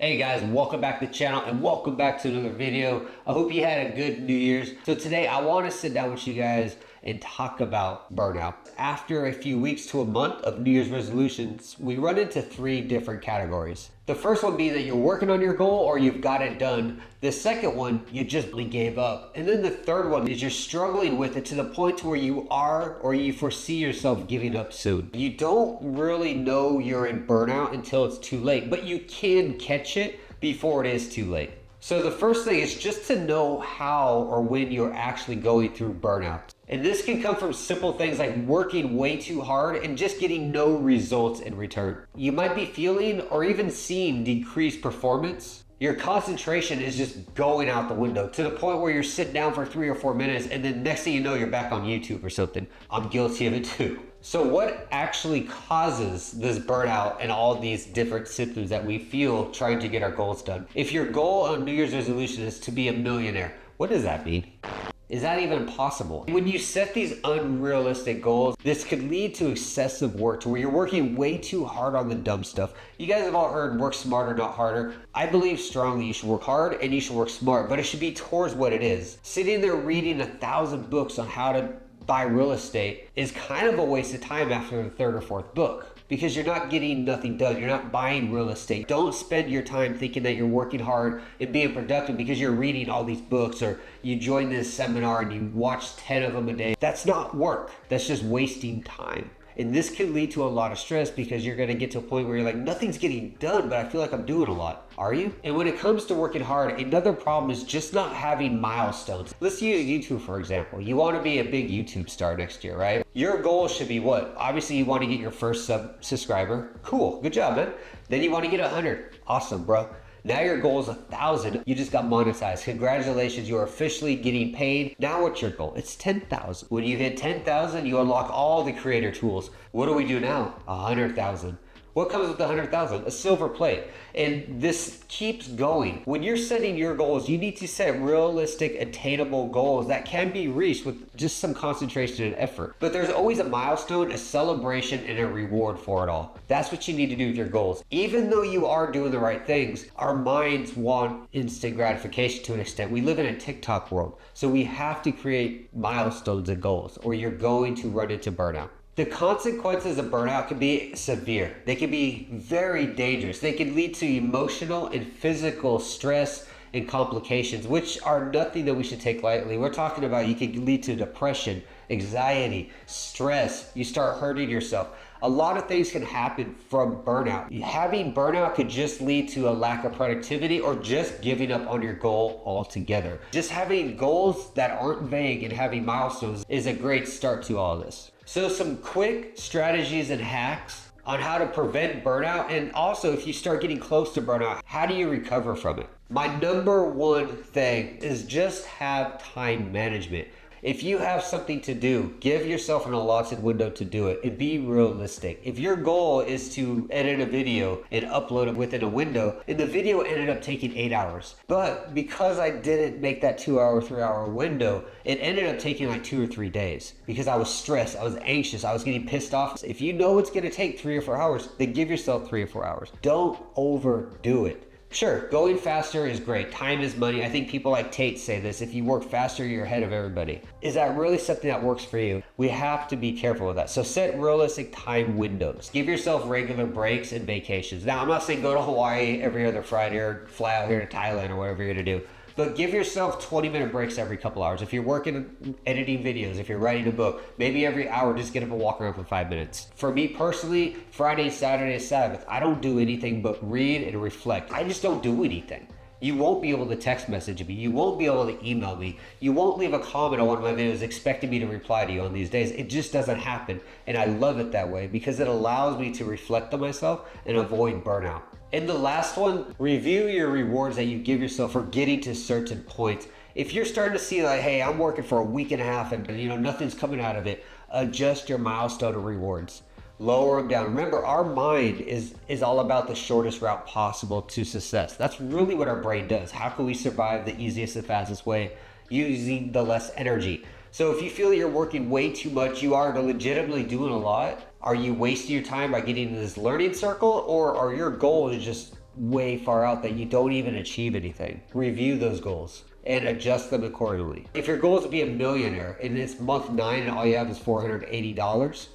Hey guys, welcome back to the channel and welcome back to another video. I hope you had a good New Year's. So today I want to sit down with you guys and talk about burnout. After a few weeks to a month of New Year's resolutions, we run into three different categories. The first one being that you're working on your goal or you've got it done. The second one, you just gave up. And then the third one is you're struggling with it to the point to where you are or you foresee yourself giving up soon. You don't really know you're in burnout until it's too late, but you can catch it before it is too late. So the first thing is just to know how or when you're actually going through burnout. And this can come from simple things like working way too hard and just getting no results in return. You might be feeling or even seeing decreased performance. Your concentration is just going out the window to the point where you're sitting down for 3 or 4 minutes and then next thing you know, you're back on YouTube or something. I'm guilty of it too. So what actually causes this burnout and all these different symptoms that we feel trying to get our goals done? If your goal on New Year's resolution is to be a millionaire, what does that mean? Is that even possible? When you set these unrealistic goals, this could lead to excessive work to where you're working way too hard on the dumb stuff. You guys have all heard work smarter, not harder. I believe strongly you should work hard and you should work smart, but it should be towards what it is. Sitting there reading 1,000 books on how to buy real estate is kind of a waste of time after the third or fourth book, because you're not getting nothing done. You're not buying real estate. Don't spend your time thinking that you're working hard and being productive because you're reading all these books or you join this seminar and you watch 10 of them a day. That's not work. That's just wasting time. And this can lead to a lot of stress because you're gonna get to a point where you're like, nothing's getting done, but I feel like I'm doing a lot. Are you? And when it comes to working hard, another problem is just not having milestones. Let's use YouTube for example. You wanna be a big YouTube star next year, right? Your goal should be what? Obviously you wanna get your first subscriber. Cool, good job, man. Then you wanna get 100. Awesome, bro. Now your goal is 1,000. You just got monetized. Congratulations, you're officially getting paid. Now what's your goal? It's 10,000. When you hit 10,000, you unlock all the creator tools. What do we do now? 100,000. What comes with the 100,000? A silver plate. And this keeps going. When you're setting your goals, you need to set realistic, attainable goals that can be reached with just some concentration and effort. But there's always a milestone, a celebration, and a reward for it all. That's what you need to do with your goals. Even though you are doing the right things, our minds want instant gratification to an extent. We live in a TikTok world. So we have to create milestones and goals or you're going to run into burnout. The consequences of burnout can be severe. They can be very dangerous. They can lead to emotional and physical stress and complications, which are nothing that we should take lightly. We're talking about you can lead to depression, anxiety, stress. You start hurting yourself. A lot of things can happen from burnout. Having burnout could just lead to a lack of productivity or just giving up on your goal altogether. Just having goals that aren't vague and having milestones is a great start to all this. So some quick strategies and hacks on how to prevent burnout, and also if you start getting close to burnout, how do you recover from it? My number one thing is just have time management. If you have something to do, give yourself an allotted window to do it and be realistic. If your goal is to edit a video and upload it within a window, and the video ended up taking 8 hours, but because I didn't make that 2-hour, 3-hour window, it ended up taking like 2 or 3 days because I was stressed, I was anxious, I was getting pissed off. If you know it's gonna take 3 or 4 hours, then give yourself 3 or 4 hours. Don't overdo it. Sure, going faster is great. Time is money. I think people like Tate say this. If you work faster, you're ahead of everybody. Is that really something that works for you? We have to be careful with that. So set realistic time windows. Give yourself regular breaks and vacations. Now, I'm not saying go to Hawaii every other Friday or fly out here to Thailand or whatever you're gonna do. But give yourself 20-minute breaks every couple hours. If you're working, editing videos, if you're writing a book, maybe every hour, just get up and walk around for 5 minutes. For me personally, Friday, Saturday, Sabbath, I don't do anything but read and reflect. I just don't do anything. You won't be able to text message me. You won't be able to email me. You won't leave a comment on one of my videos expecting me to reply to you on these days. It just doesn't happen. And I love it that way because it allows me to reflect on myself and avoid burnout. And the last one, review your rewards that you give yourself for getting to certain points. If you're starting to see like, hey, I'm working for a week and a half and nothing's coming out of it, adjust your milestone of rewards. Lower them down. Remember, our mind is all about the shortest route possible to success. That's really what our brain does. How can we survive the easiest and fastest way using the less energy? So if you feel that you're working way too much, you are legitimately doing a lot, are you wasting your time by getting into this learning circle, or are your goal is just way far out that you don't even achieve anything. Review those goals and adjust them accordingly. If your goal is to be a millionaire and it's month 9 and all you have is $480,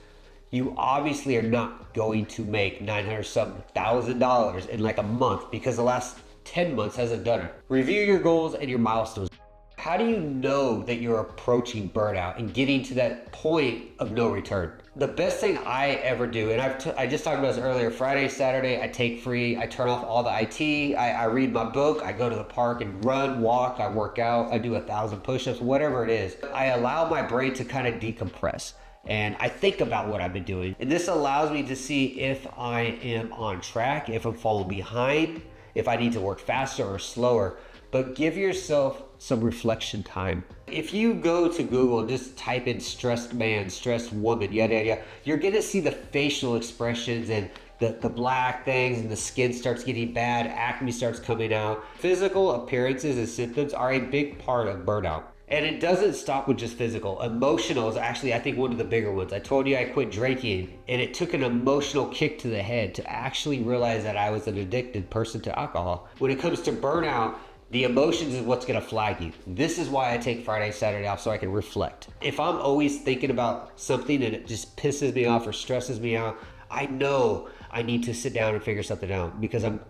you obviously are not going to make $900-some thousand in like a month, because the last 10 months hasn't done it. Review your goals and your milestones. How do you know that you're approaching burnout and getting to that point of no return? The best thing I ever do, and I just talked about this earlier, Friday, Saturday, I take free, I turn off all the IT, I read my book, I go to the park and run, walk, I work out, I do 1,000 push-ups, whatever it is. I allow my brain to kind of decompress. And I think about what I've been doing. And this allows me to see if I am on track, if I'm falling behind, if I need to work faster or slower. But give yourself some reflection time. If you go to Google and just type in stressed man, stressed woman, yada, yada, yada, you're gonna see the facial expressions and the black things, and the skin starts getting bad, acne starts coming out. Physical appearances and symptoms are a big part of burnout. And it doesn't stop with just physical. Emotional is actually, I think, one of the bigger ones. I told you I quit drinking, and it took an emotional kick to the head to actually realize that I was an addicted person to alcohol. When it comes to burnout, the emotions is what's gonna flag you. This is why I take Friday, Saturday off, so I can reflect. If I'm always thinking about something and it just pisses me off or stresses me out, I know I need to sit down and figure something out, because I'm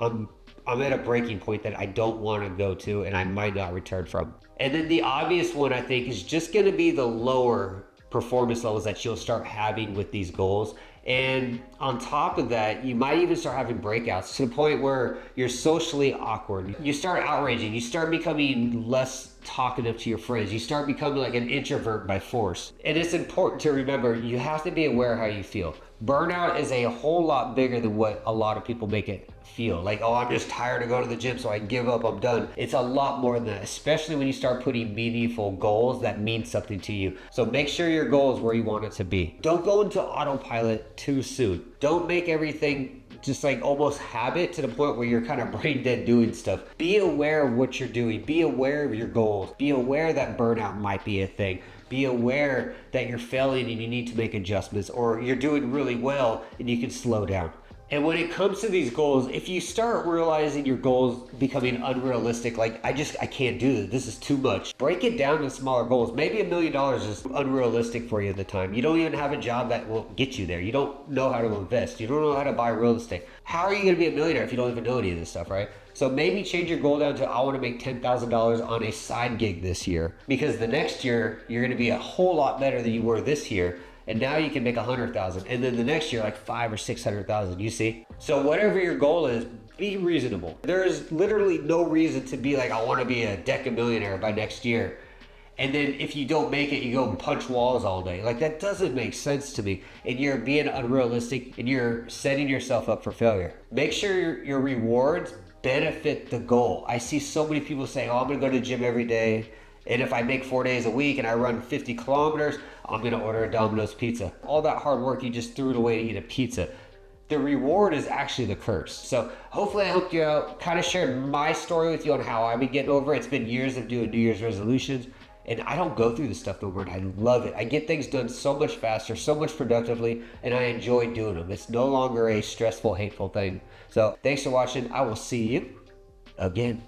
at a breaking point that I don't want to go to and I might not return from. And then the obvious one, I think, is just going to be the lower performance levels that you'll start having with these goals. And on top of that, you might even start having breakouts to the point where you're socially awkward. You start outraging, you start becoming less talkative to your friends. You start becoming like an introvert by force. And it's important to remember, you have to be aware of how you feel. Burnout is a whole lot bigger than what a lot of people make it feel. Like, oh, I'm just tired of going to the gym, so I give up, I'm done. It's a lot more than that, especially when you start putting meaningful goals that mean something to you. So make sure your goal is where you want it to be. Don't go into autopilot too soon. Don't make everything just like almost habit to the point where you're kind of brain dead doing stuff. Be aware of what you're doing. Be aware of your goals. Be aware that burnout might be a thing. Be aware that you're failing and you need to make adjustments, or you're doing really well and you can slow down. And when it comes to these goals, if you start realizing your goals becoming unrealistic, like I can't do this is too much, break it down to smaller goals. Maybe $1 million is unrealistic for you at the time. You don't even have a job that will get you there. You don't know how to invest. You don't know how to buy real estate. How are you going to be a millionaire if you don't even know any of this stuff, right? So maybe change your goal down to, I want to make $10,000 on a side gig this year, because the next year you're going to be a whole lot better than you were this year. And now you can make 100,000, and then the next year like 500,000 or 600,000. You see? So whatever your goal is, be reasonable. There is literally no reason to be like, I want to be a decamillionaire by next year, and then if you don't make it, you go and punch walls all day. Like, that doesn't make sense to me. And you're being unrealistic, and you're setting yourself up for failure. Make sure your rewards benefit the goal. I see so many people saying, oh, I'm gonna go to the gym every day, and if I make 4 days a week and I run 50 kilometers, I'm gonna order a Domino's pizza. All that hard work, you just threw it away to eat a pizza. The reward is actually the curse. So hopefully I helped you out, kind of shared my story with you on how I've been getting over it. It's been years of doing New Year's resolutions, and I don't go through this stuff no more, and I love it. I get things done so much faster, so much productively, and I enjoy doing them. It's no longer a stressful, hateful thing. So thanks for watching. I will see you again.